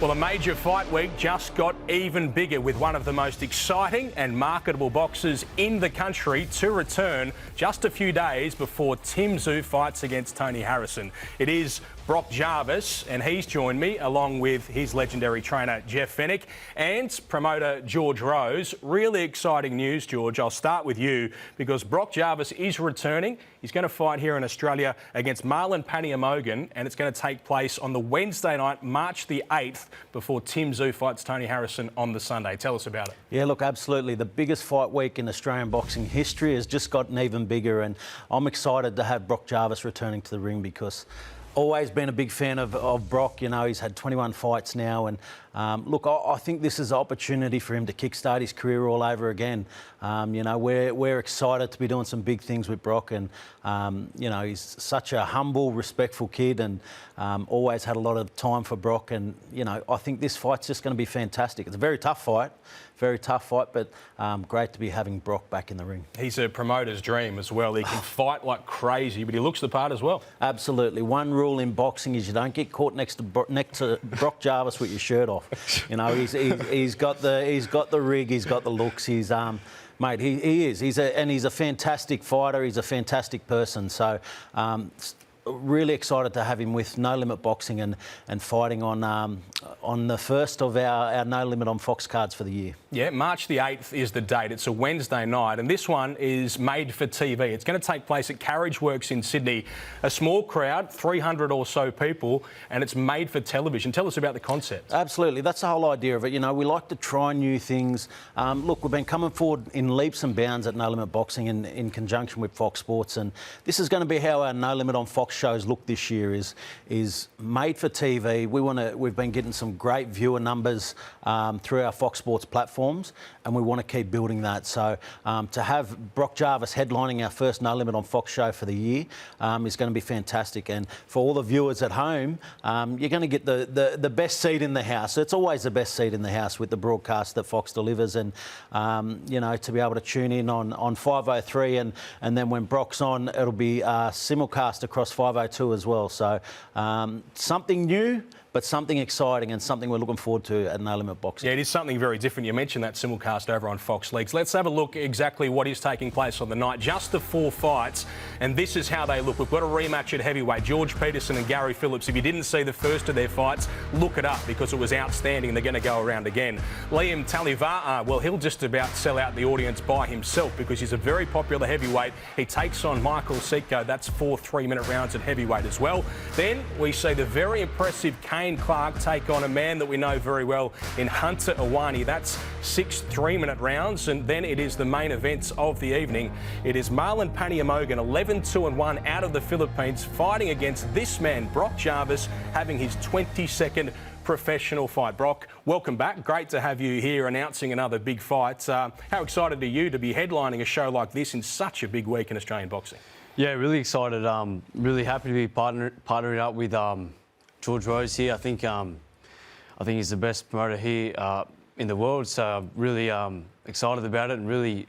Well, a major fight week just got even bigger with one of the most exciting and marketable boxers in the country to return just a few days before Tszyu fights against Tony Harrison. It is Brock Jarvis, and he's joined me along with his legendary trainer Jeff Fenech and promoter George Rose. Really exciting news, George. I'll start with you because Brock Jarvis is returning. He's going to fight here in Australia against Marlon Paniamogan, and it's going to take place on the Wednesday night, March the 8th, before Tszyu fights Tony Harrison on the Sunday. Tell us about it. Yeah, look, absolutely. The biggest fight week in Australian boxing history has just gotten even bigger, and I'm excited to have Brock Jarvis returning to the ring because always been a big fan of Brock. You know, he's had 21 fights now, and look, I think this is an opportunity for him to kickstart his career all over again. You know, we're excited to be doing some big things with Brock, and you know, he's such a humble, respectful kid, and always had a lot of time for Brock. And you know, I think this fight's just going to be fantastic. It's a very tough fight, but great to be having Brock back in the ring. He's a promoter's dream as well. He can fight like crazy, but he looks the part as well. Absolutely. One rule in boxing is you don't get caught next to Brock Jarvis with your shirt off. You know, he's got the rig, he's got the looks. He's mate, he is. He's a fantastic fighter. He's a fantastic person. So. Really excited to have him with No Limit Boxing and fighting on the first of our No Limit on Fox cards for the year. Yeah, March the 8th is the date. It's a Wednesday night, and this one is made for TV. It's going to take place at Carriage Works in Sydney. A small crowd, 300 or so people, and it's made for television. Tell us about the concept. Absolutely, that's the whole idea of it. You know, we like to try new things. Look, we've been coming forward in leaps and bounds at No Limit Boxing in conjunction with Fox Sports, and this is going to be how our No Limit on Fox shows look this year. Is made for TV. We've been getting some great viewer numbers through our Fox Sports platforms, and we want to keep building that. So to have Brock Jarvis headlining our first No Limit on Fox show for the year is going to be fantastic. And for all the viewers at home, you're going to get the best seat in the house. It's always the best seat in the house with the broadcast that Fox delivers, and you know, to be able to tune in on 503, and then when Brock's on, it'll be simulcast across 502 as well. So something new, but something exciting and something we're looking forward to at No Limit Boxing. Yeah, it is something very different. You mentioned that simulcast over on Fox Leagues. Let's have a look exactly what is taking place on the night. Just the 4 fights, and this is how they look. We've got a rematch at heavyweight. George Peterson and Gary Phillips. If you didn't see the first of their fights, look it up because it was outstanding. They're going to go around again. Liam Talivar, well, he'll just about sell out the audience by himself because he's a very popular heavyweight. He takes on Michael Sitko. That's 4 3-minute rounds at heavyweight as well. Then we see the very impressive Kane Clark take on a man that we know very well in Hunter Awani. That's 6 3-minute rounds, and then it is the main events of the evening. It is Marlon Paniamogan, 11-2-1 out of the Philippines, fighting against this man, Brock Jarvis, having his 22nd professional fight. Brock, welcome back. Great to have you here announcing another big fight. How excited are you to be headlining a show like this in such a big week in Australian boxing? Yeah, really excited. Really happy to be partnering up with George Rose here. I think he's the best promoter here in the world. So I'm really excited about it, and really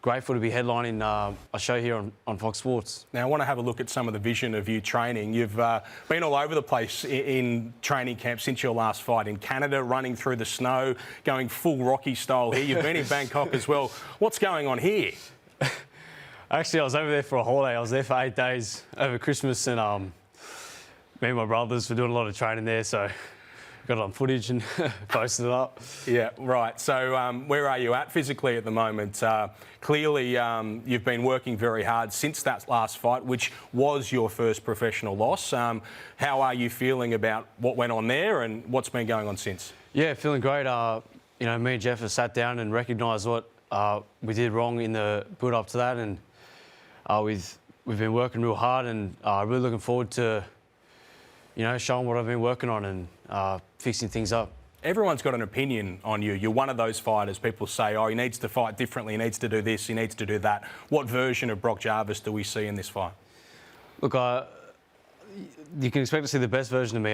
grateful to be headlining a show here on Fox Sports. Now, I want to have a look at some of the vision of you training. You've been all over the place in training camp since your last fight in Canada, running through the snow, going full Rocky style here. You've been in Bangkok as well. What's going on here? Actually, I was over there for a holiday. I was there for 8 days over Christmas, and me and my brothers were doing a lot of training there, so got it on footage and posted it up. Yeah, right. So where are you at physically at the moment? Clearly, you've been working very hard since that last fight, which was your first professional loss. How are you feeling about what went on there and what's been going on since? Yeah, feeling great. You know, me and Jeff have sat down and recognised what we did wrong in the build-up to that, and we've been working real hard, and really looking forward to, you know, showing what I've been working on and fixing things up. Everyone's got an opinion on you. You're one of those fighters. People say, oh, he needs to fight differently, he needs to do this, he needs to do that. What version of Brock Jarvis do we see in this fight? Look, you can expect to see the best version of me.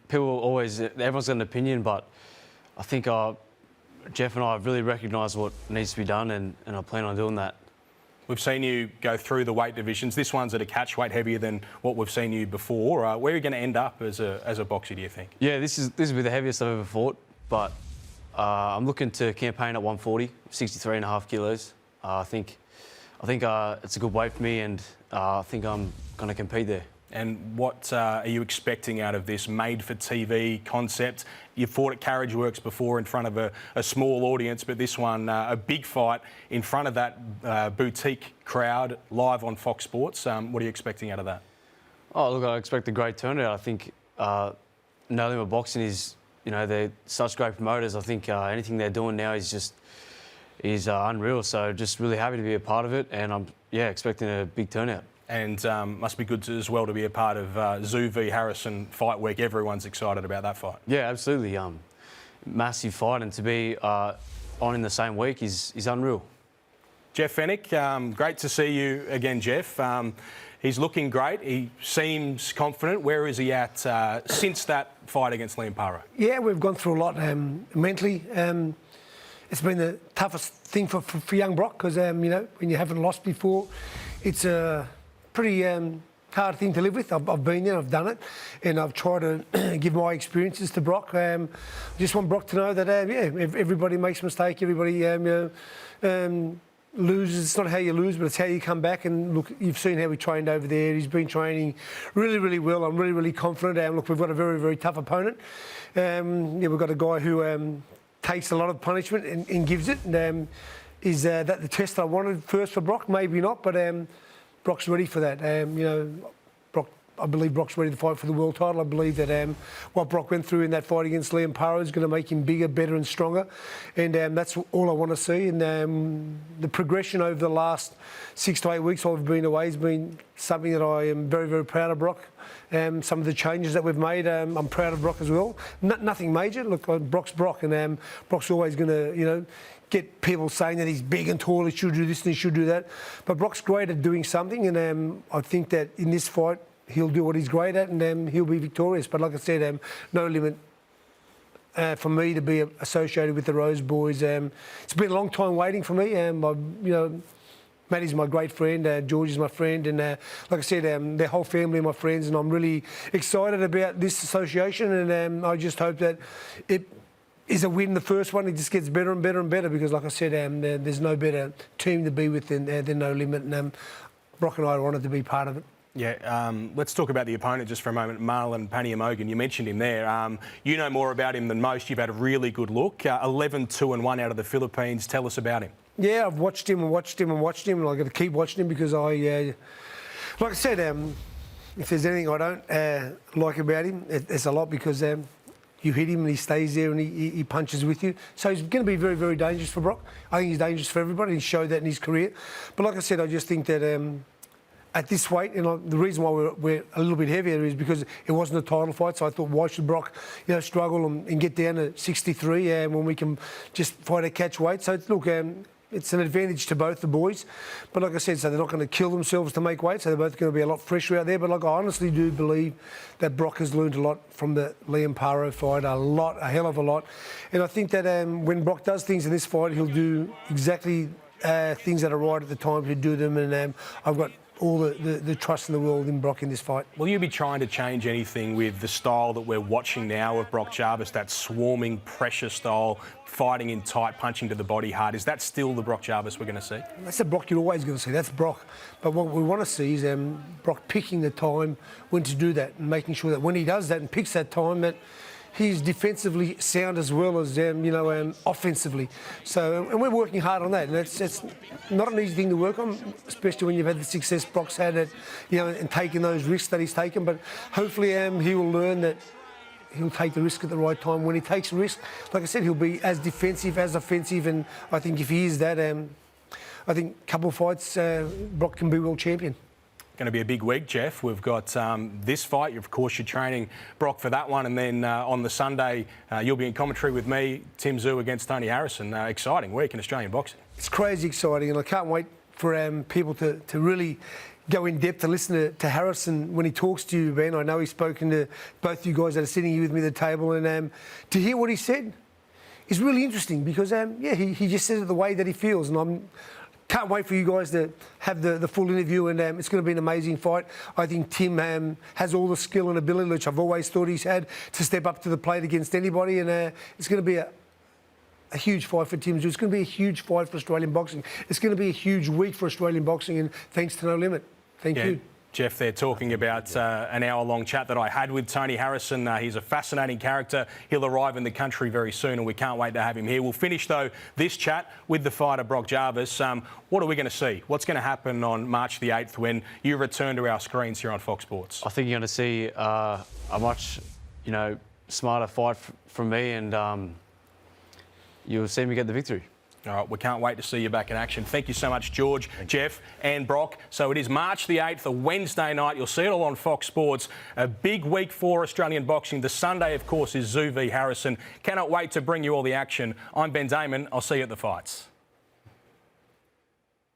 Everyone's got an opinion, but I think Jeff and I have really recognised what needs to be done, and I plan on doing that. We've seen you go through the weight divisions. This one's at a catch weight heavier than what we've seen you before. Where are you going to end up as a boxer, do you think? Yeah, this will be the heaviest I've ever fought, but I'm looking to campaign at 140, 63.5 kilos. I think it's a good weight for me, and I think I'm going to compete there. And what are you expecting out of this made-for-TV concept? You fought at Carriage Works before in front of a small audience, but this one, a big fight in front of that boutique crowd, live on Fox Sports. What are you expecting out of that? Oh, look, I expect a great turnout. I think No Limit Boxing is, they're such great promoters. I think anything they're doing now is unreal. So just really happy to be a part of it, and I'm expecting a big turnout. And must be good as well to be a part of Tszyu v Harrison fight week. Everyone's excited about that fight. Yeah, absolutely. Massive fight, and to be on in the same week is unreal. Jeff Fenech, great to see you again, Jeff. He's looking great. He seems confident. Where is he at since that fight against Liam Paro? Yeah, we've gone through a lot mentally. It's been the toughest thing for young Brock because, when you haven't lost before, it's a pretty hard thing to live with. I've been there, I've done it, and I've tried to give my experiences to Brock. I just want Brock to know that, everybody makes a mistake, everybody loses. It's not how you lose, but it's how you come back. And look, you've seen how he trained over there. He's been training really, really well. I'm really, really confident. Look, we've got a very, very tough opponent. We've got a guy who takes a lot of punishment and gives it. And, is that the test I wanted first for Brock? Maybe not, but Brock's ready for that. I believe Brock's ready to fight for the world title. I believe that what Brock went through in that fight against Liam Paro is going to make him bigger, better and stronger. And that's all I want to see. And the progression over the last 6 to 8 weeks I've been away has been something that I am very, very proud of Brock. Some of the changes that we've made, I'm proud of Brock as well. Nothing major. Look, Brock's Brock, and Brock's always going to, get people saying that he's big and tall, he should do this and he should do that. But Brock's great at doing something, and I think that in this fight, he'll do what he's great at, and he'll be victorious. But like I said, No Limit, for me to be associated with the Rose Boys, it's been a long time waiting for me. Matty's my great friend, George is my friend, and like I said, their whole family are my friends, and I'm really excited about this association, and I just hope that it is a win the first one. It just gets better and better and better because, like I said, there's no better team to be with than No Limit, and Brock and I are honoured to be part of it. Yeah, let's talk about the opponent just for a moment, Marlon Paniamogan. You mentioned him there. You know more about him than most. You've had a really good look. 11-2-1 out of the Philippines. Tell us about him. Yeah, I've watched him and watched him and watched him, and I've got to keep watching him because like I said, if there's anything I don't like about him, it's a lot because you hit him and he stays there and he punches with you. So he's going to be very, very dangerous for Brock. I think he's dangerous for everybody. He showed that in his career. But like I said, I just think that at this weight, the reason why we're a little bit heavier is because it wasn't a title fight. So I thought, why should Brock, struggle and get down to 63 when we can just fight at catch weight? So look, it's an advantage to both the boys. But like I said, so they're not going to kill themselves to make weight, so they're both going to be a lot fresher out there. But like I honestly do believe that Brock has learned a lot from the Liam Paro fight, a hell of a lot. And I think that when Brock does things in this fight, he'll do exactly things that are right at the time to do them. And I've got all the trust in the world in Brock in this fight. Will you be trying to change anything with the style that we're watching now of Brock Jarvis, that swarming, pressure style, fighting in tight, punching to the body hard? Is that still the Brock Jarvis we're going to see? That's the Brock you're always going to see. That's Brock. But what we want to see is Brock picking the time when to do that and making sure that when he does that and picks that time, that he's defensively sound as well as offensively. So, and we're working hard on that. And it's not an easy thing to work on, especially when you've had the success Brock's had at, and taking those risks that he's taken. But hopefully, he will learn that he'll take the risk at the right time. When he takes a risk, like I said, he'll be as defensive as offensive. And I think if he is that, I think a couple of fights, Brock can be world champion. Going to be a big week, Jeff. We've got this fight. Of course, you're training Brock for that one. And then on the Sunday, you'll be in commentary with me, Tszyu against Tony Harrison. Exciting week in Australian boxing. It's crazy exciting, and I can't wait for people to really go in depth and listen to Harrison when he talks to you, Ben. I know he's spoken to both you guys that are sitting here with me at the table, and to hear what he said is really interesting because, he just says it the way that he feels. And Can't wait for you guys to have the full interview, and it's going to be an amazing fight. I think Tim has all the skill and ability, which I've always thought he's had, to step up to the plate against anybody, and it's going to be a huge fight for Tim. It's going to be a huge fight for Australian boxing. It's going to be a huge week for Australian boxing, and thanks to No Limit. Thank you. Jeff, they're talking about an hour-long chat that I had with Tony Harrison. He's a fascinating character. He'll arrive in the country very soon, and we can't wait to have him here. We'll finish, though, this chat with the fighter, Brock Jarvis. What are we going to see? What's going to happen on March the 8th when you return to our screens here on Fox Sports? I think you're going to see a much, smarter fight from me, and you'll see me get the victory. All right, we can't wait to see you back in action. Thank you so much, George, Jeff and Brock. So it is March the 8th, a Wednesday night. You'll see it all on Fox Sports. A big week for Australian boxing. The Sunday, of course, is Tszyu v Harrison. Cannot wait to bring you all the action. I'm Ben Damon. I'll see you at the fights.